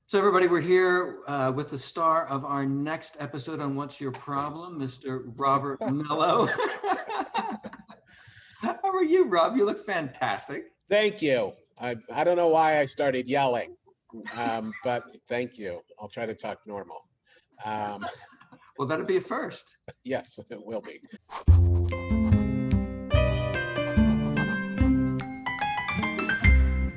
So everybody, we're here with the star of our next episode on What's Your Please. Problem, Mr. Robert Mello. How are you, Rob? You look fantastic. Thank you. I don't know why I started yelling, but thank you. I'll try to talk normal. Um, Well, that'd be a first. yes, it will be.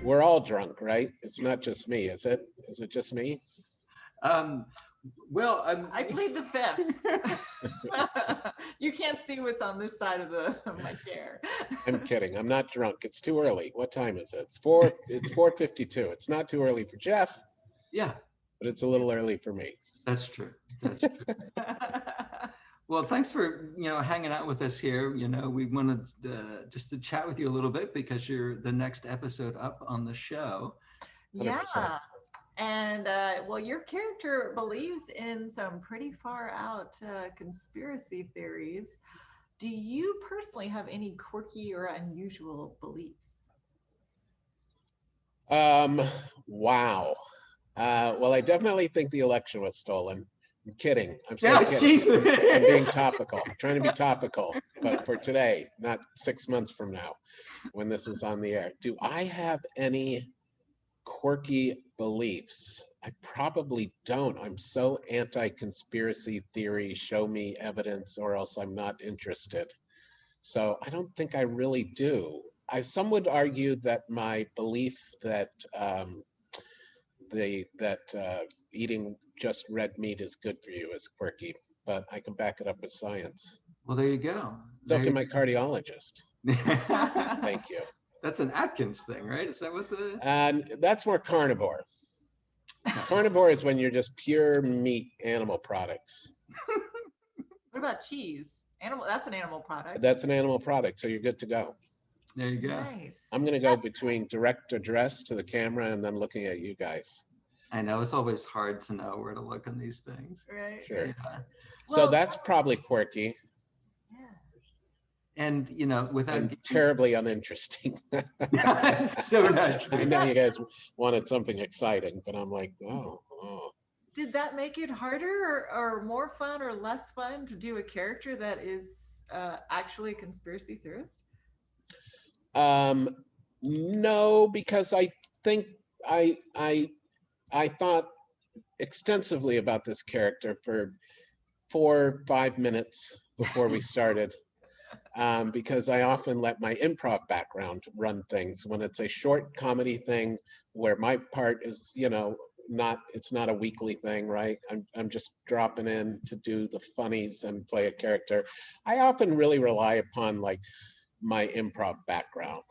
We're all drunk, right? It's not just me, is it? Is it just me? Um, well, I plead the fifth. You can't see what's on this side of my chair. I'm kidding. I'm not drunk. It's too early. What time is it? It's 4:52. It's not too early for Jeff, yeah, but it's a little early for me. that's true. That's true. Well, thanks for hanging out with us here. We wanted just to chat with you a little bit because you're the next episode up on the show. 100%. Yeah. And well, your character believes in some pretty far out conspiracy theories. Do you personally have any quirky or unusual beliefs? Wow. Well, I definitely think the election was stolen. I'm kidding. I'm so Yeah, kidding. Steve. I'm being topical. I'm trying to be topical, but for today, not 6 months from now, when this is on the air. Do I have any quirky beliefs? I probably don't. I'm so anti-conspiracy theory, show me evidence, or else I'm not interested. So I don't think I really do. Some would argue that my belief that eating just red meat is good for you is quirky, but I can back it up with science. Well, there you go. So can my cardiologist. Thank Thank you. That's an Atkins thing, right? Is that what the? And that's more carnivore. Carnivore is when you're just pure meat animal products. What about cheese? That's an animal product. That's an animal product, so you're good to go. There you go. Nice. I'm going to go between direct address to the camera and then looking at you guys. I know it's always hard to know where to look on these things. Right. Sure. Yeah. So Well, that's probably quirky Yeah. And without and getting- terribly uninteresting. That's so not I true. know you guys wanted something exciting, but I'm like, oh. Did that make it harder or more fun or less fun to do a character that is actually a conspiracy theorist? No, because I think I thought extensively about this character for 4-5 minutes before we started. Because I often let my improv background run things when it's a short comedy thing where my part is, it's not a weekly thing, right? I'm just dropping in to do the funnies and play a character. I often really rely upon like my improv background.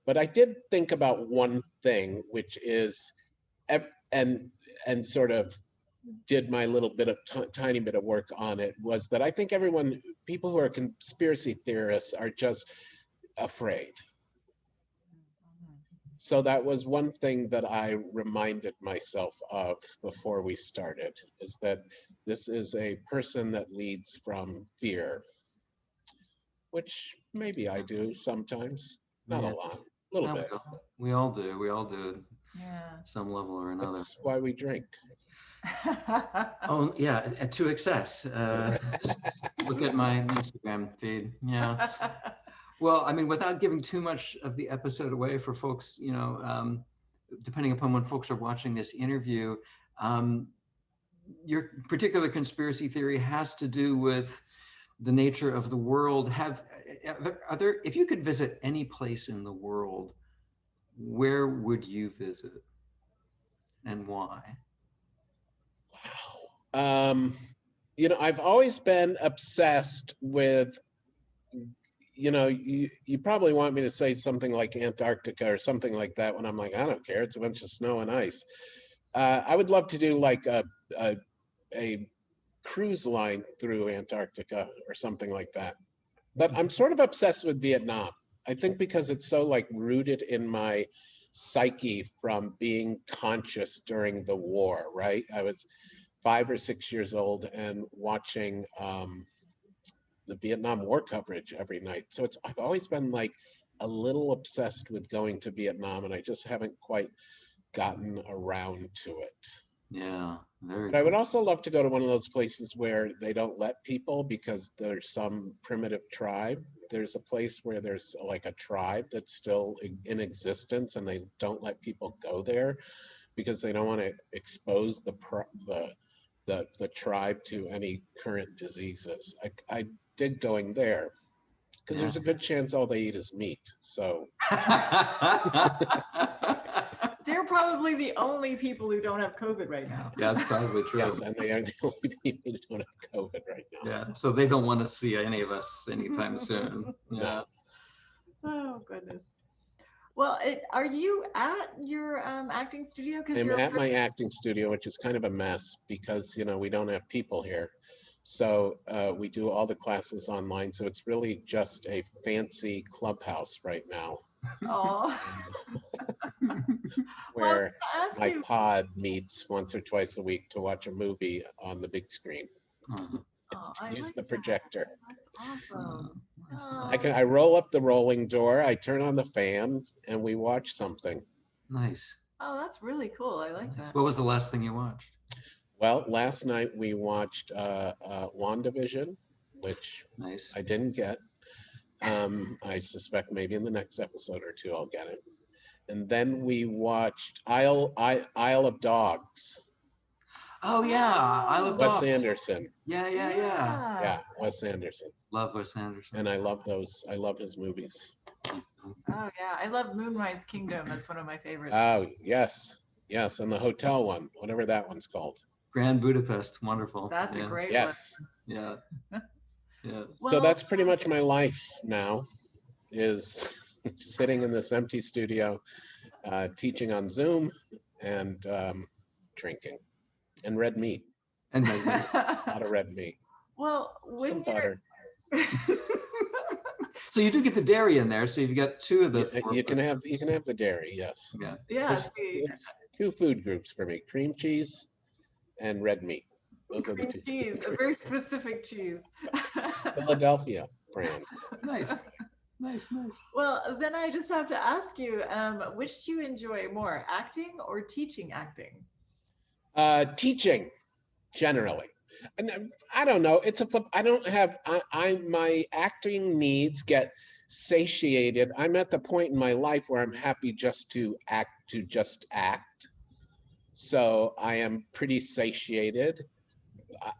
But I did think about one thing, which is, and sort of did my little bit of tiny bit of work on it, was that I think people who are conspiracy theorists are just afraid. So that was one thing that I reminded myself of before we started, is that this is a person that leads from fear, which maybe I do sometimes, not a Yeah. lot, a little No, bit. we all do. We all do at Yeah. some level or another. That's why we drink. Oh yeah, to excess. Just look at my Instagram feed. Yeah. Well, I mean, without giving too much of the episode away for folks, depending upon when folks are watching this interview, your particular conspiracy theory has to do with the nature of the world. Are there, if you could visit any place in the world, where would you visit and why? Wow. I've always been obsessed with, you probably want me to say something like Antarctica or something like that when I'm like, I don't care. It's a bunch of snow and ice. I would love to do like a cruise line through Antarctica or something like that. But I'm sort of obsessed with Vietnam. I think because it's so like rooted in my psyche from being conscious during the war, right? I was 5 or 6 years old and watching the Vietnam War coverage every night. So I've always been like a little obsessed with going to Vietnam, and I just haven't quite gotten around to it. Yeah, very But I would cool. also love to go to one of those places where they don't let people because there's some primitive tribe. There's a place where there's like a tribe that's still in existence, and they don't let people go there because they don't want to expose the tribe to any current diseases. I did going there because Yeah. there's a good chance all they eat is meat. So They're probably the only people who don't have COVID right now. Yeah, that's probably true. yes, and they are the only people who don't have COVID right now. Yeah, so they don't want to see any of us anytime soon. Yeah. No. Oh goodness. Well, are you at your acting studio? Because I'm you're at my acting studio, which is kind of a mess because, we don't have people here. So we do all the classes online. So it's really just a fancy clubhouse right now oh. Well, I was where gonna ask my you. pod meets once or twice a week to watch a movie on the big screen. Oh, Oh, To I use like the that. projector. That's awesome. nice, Oh, nice. I roll up the rolling door, I turn on the fan, and we watch something. Nice. oh, that's really cool. I like Nice. that. What was the last thing you watched? Well, last night we watched WandaVision, which Nice. I didn't get. I suspect maybe in the next episode or two I'll get it. And then we watched Isle of Dogs. Oh yeah, I love Wes dogs. Anderson. Yeah. Yeah, Wes Anderson. Love Wes Anderson. And I love those. I love his movies. Oh yeah, I love Moonrise Kingdom. That's one of my favorites. Oh, yes. Yes, and the hotel one, whatever that one's called. Grand Budapest, wonderful. That's yeah. a great Yes. Yeah. Yeah. one. So that's pretty much my life now, is sitting in this empty studio, teaching on Zoom and drinking and red meat. And A lot of red meat. well, Some butter. so you do get the dairy in there. So you've got two of the four. You can have the dairy, yes. Yeah. yeah, There's see, two food groups for me: cream cheese and red meat. Those are the cream two. cheese, a very specific cheese. Philadelphia brand. Nice. Nice. Well, then I just have to ask you, which do you enjoy more, acting or teaching acting? Teaching, generally. And I don't know. It's a flip. I don't have. My acting needs get satiated. I'm at the point in my life where I'm happy just to act. So I am pretty satiated.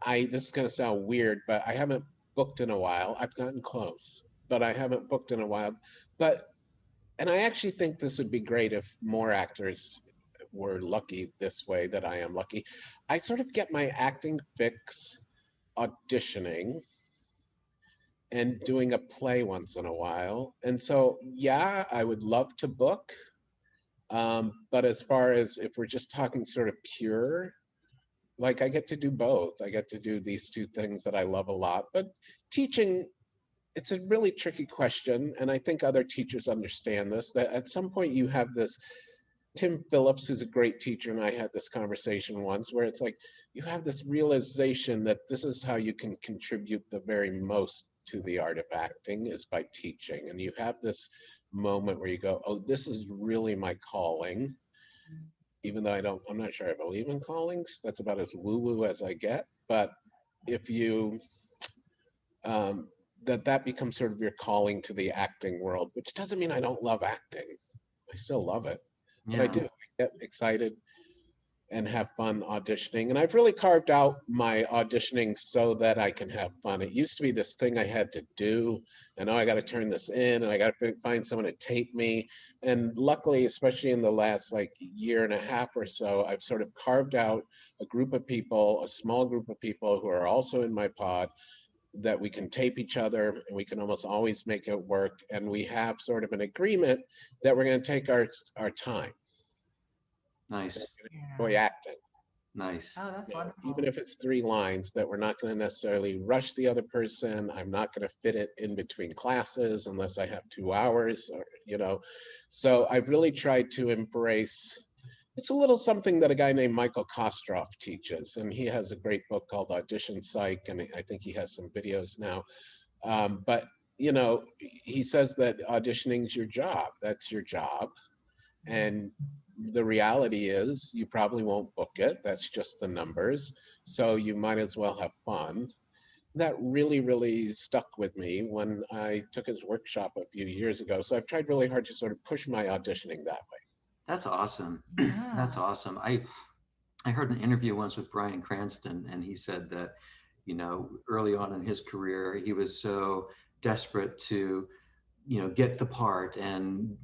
This is going to sound weird, but I haven't booked in a while. I've gotten close, but I haven't booked in a while. And I actually think this would be great if more actors were lucky this way that I am lucky. I sort of get my acting fix auditioning and doing a play once in a while. And so, yeah, I would love to book. But as far as if we're just talking sort of pure, like I get to do both. I get to do these two things that I love a lot. But teaching, it's a really tricky question. And I think other teachers understand this, that at some point you have this, Tim Phillips, who's a great teacher, and I had this conversation once where it's like, you have this realization that this is how you can contribute the very most to the art of acting is by teaching. And you have this moment where you go, oh, this is really my calling. Even though I'm not sure I believe in callings. That's about as woo-woo as I get. But if you, that becomes sort of your calling to the acting world, which doesn't mean I don't love acting. I still love it. But I do. I get excited and have fun auditioning. And I've really carved out my auditioning so that I can have fun. It used to be this thing I had to do. And now I got to turn this in and I got to find someone to tape me. And luckily, especially in the last year and a half or so, I've sort of carved out a group of people, a small group of people who are also in my pod, that we can tape each other and we can almost always make it work. And we have sort of an agreement that we're going to take our time. Nice. Enjoy acting. Nice. Oh, that's wonderful. Even if it's 3 lines, that we're not going to necessarily rush the other person. I'm not going to fit it in between classes unless I have 2 hours, or So I've really tried to embrace. It's a little something that a guy named Michael Kostroff teaches, and he has a great book called Audition Psych, and I think he has some videos now. But he says that auditioning is your job. That's your job. And the reality is you probably won't book it. That's just the numbers. So you might as well have fun. That really, really stuck with me when I took his workshop a few years ago. So I've tried really hard to sort of push my auditioning that way. That's awesome. Yeah. That's awesome. I heard an interview once with Bryan Cranston, and he said that, you know, early on in his career, he was so desperate to, you know, get the part and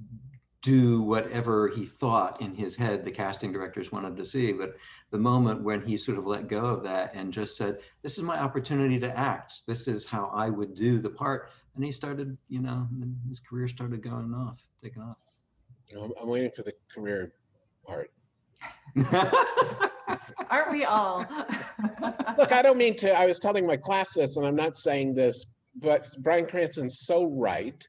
do whatever he thought in his head the casting directors wanted to see. But the moment when he sort of let go of that and just said, this is my opportunity to act, this is how I would do the part, and he started, you know, his career started going off, taking off. I'm waiting for the career part. Aren't we all? Look, I don't mean to, I was telling my class this, and I'm not saying this, but Bryan Cranston's so right.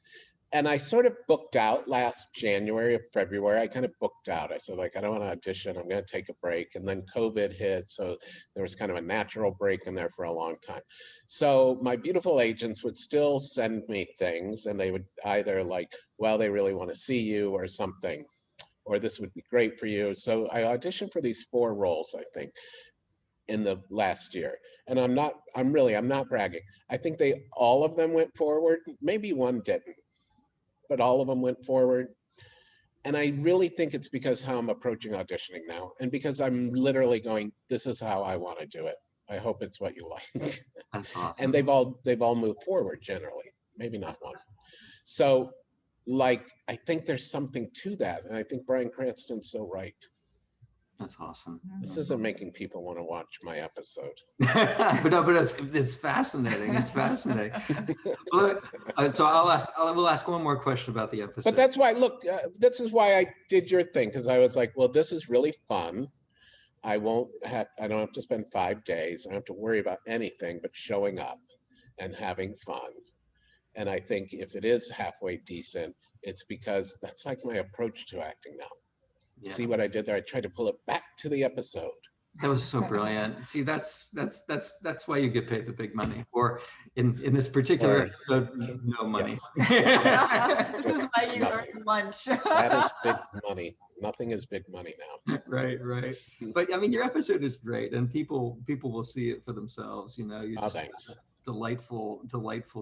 And I sort of booked out last January or February. I kind of booked out. I said, like, I don't want to audition. I'm going to take a break. And then COVID hit. So there was kind of a natural break in there for a long time. So my beautiful agents would still send me things, and they would either like, well, they really want to see you or something, or this would be great for you. So I auditioned for these 4 roles, I think, in the last year. And I'm not bragging. I think all of them went forward. Maybe one didn't, but all of them went forward. And I really think it's because how I'm approaching auditioning now, and because I'm literally going, this is how I want to do it. I hope it's what you like. That's awesome. And they've all moved forward generally, maybe not one. So like, I think there's something to that. And I think Bryan Cranston's so right. That's awesome. This isn't making people want to watch my episode. but no, but it's fascinating. It's fascinating. Look, so we'll ask one more question about the episode. But that's why, look, this is why I did your thing, because I was like, well, this is really fun. I don't have to spend 5 days. I don't have to worry about anything but showing up and having fun. And I think if it is halfway decent, it's because that's like my approach to acting now. Yeah. See what I did there? I tried to pull it back to the episode. That was so brilliant. See, that's why you get paid the big money, or in this particular episode, no money. Yes. This is why you earn lunch. That is big money. Nothing is big money now. Right. But I mean, your episode is great, and people will see it for themselves. You know, you're just a delightful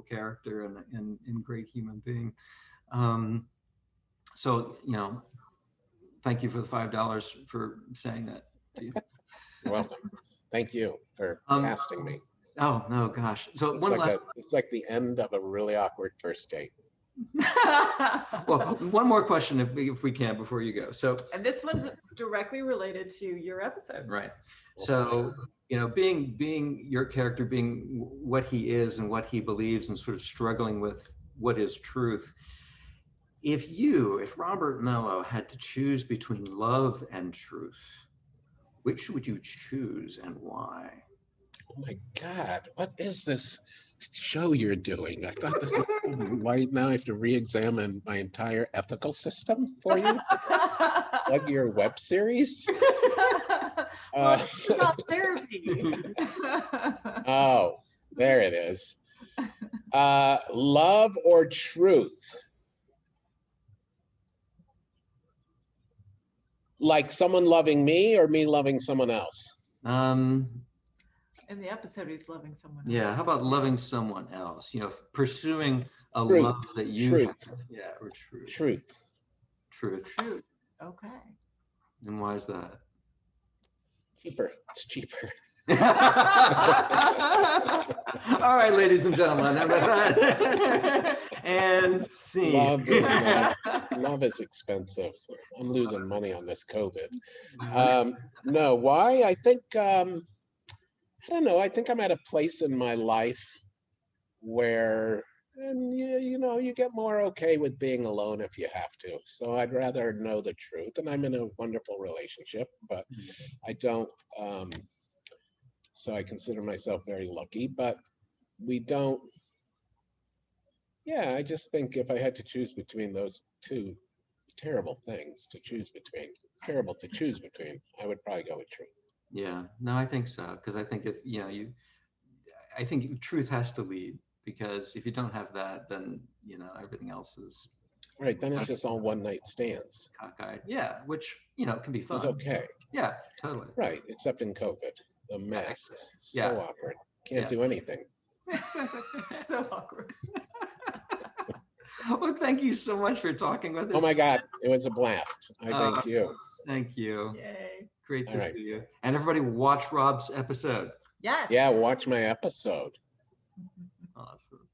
character and great human being. So you know, thank you for the $5 for saying that. You're welcome. Thank you for casting me. Oh no, gosh. So it's like the end of a really awkward first date. Well, one more question if we can before you go. So, and this one's directly related to your episode. Right. So, you know, being your character, being what he is and what he believes, and sort of struggling with what is truth. If Robert Mello had to choose between love and truth, which would you choose and why? Oh my God, what is this show you're doing? I thought this was why now I have to re-examine my entire ethical system for you? Like your web series? Well, it's about therapy. Oh, there it is. Love or truth? Like someone loving me or me loving someone else? In the episode, he's loving someone else. Yeah, how about loving someone else? You know, pursuing a love that you have. Yeah, or truth. Truth. Okay. And why is that? Cheaper. It's cheaper. All right, ladies and gentlemen. And see. Love is expensive. I'm losing money on this COVID. No, why? I think, I don't know. I think I'm at a place in my life where, and you know, you get more okay with being alone if you have to. So I'd rather know the truth. And I'm in a wonderful relationship, but I don't. So I consider myself very lucky, but we don't. Yeah, I just think if I had to choose between those two terrible things to choose between, I would probably go with truth. Yeah, no, I think so. Because I think I think truth has to lead, because if you don't have that, then, you know, everything else is Right, then it's just all one night stands. cockeyed. Yeah, which, you know, can be fun. It's okay. Yeah, totally. Right, except in COVID. The masks, Yeah. so awkward. Can't Yeah. do anything. So awkward. Well, thank you so much for talking with us. Oh my God, it was a blast. I Uh, thank you. Thank you. Yay. Great to All right. see you. And everybody watch Rob's episode. Yes. Yeah, watch my episode. Awesome.